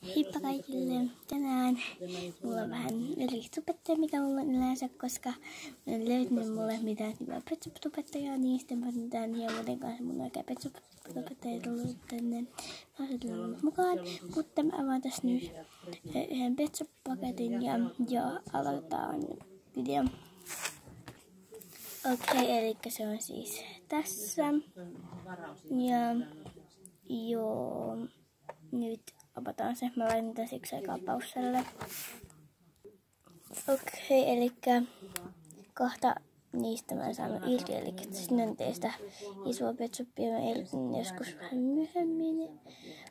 Heippa kaikille! Tänään mulla on vähän ritsupetteja, mikä mulla on yleensä, koska mä en löytänyt mulle mitään hyvää petsupettajaa, niin sitten mä otin tän hiemuuden kanssa mun oikein petsupettaja tullut tänne. Mä oon tullut mukaan, mutta mä avaan tässä nyt yhden petsupaketin ja aloitetaan video. Okei, eli se on siis tässä. Ja joo, nyt avataan se. Mä laitan tämän siksi aikaa pausselle. Okei, eli kahta niistä mä en saanut irti. Eli sinne on teistä isoa petsuppia. Mä irrotin joskus vähän myöhemmin.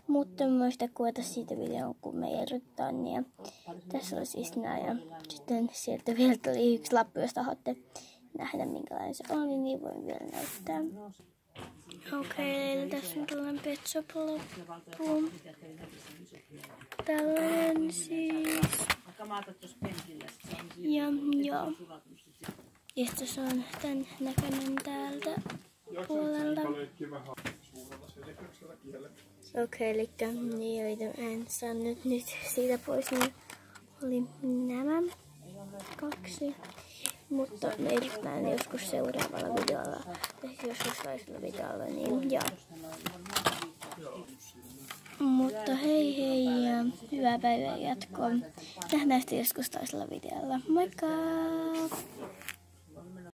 Mutta mä voin kuvata siitä videon, kun me irrotetaan. Ja tässä oli siis nää. Ja sitten sieltä vielä tuli yksi lappu, josta haluatte nähdä minkälainen se on, niin voin vielä näyttää. Okei, tässä on tällainen petsup-lappu. Tällainen siis. Ja joo. Ja se on tän näköinen täältä puolelta. Okei, eli niin joita en saanut nyt siitä pois, niin oli nämä kaksi. Mutta me edetään joskus seuraavalla videolla, joskus toisella videolla, niin joo. Mutta hei ja hyvää päivän jatkoa. Nähdään sitten joskus toisella videolla. Moikka!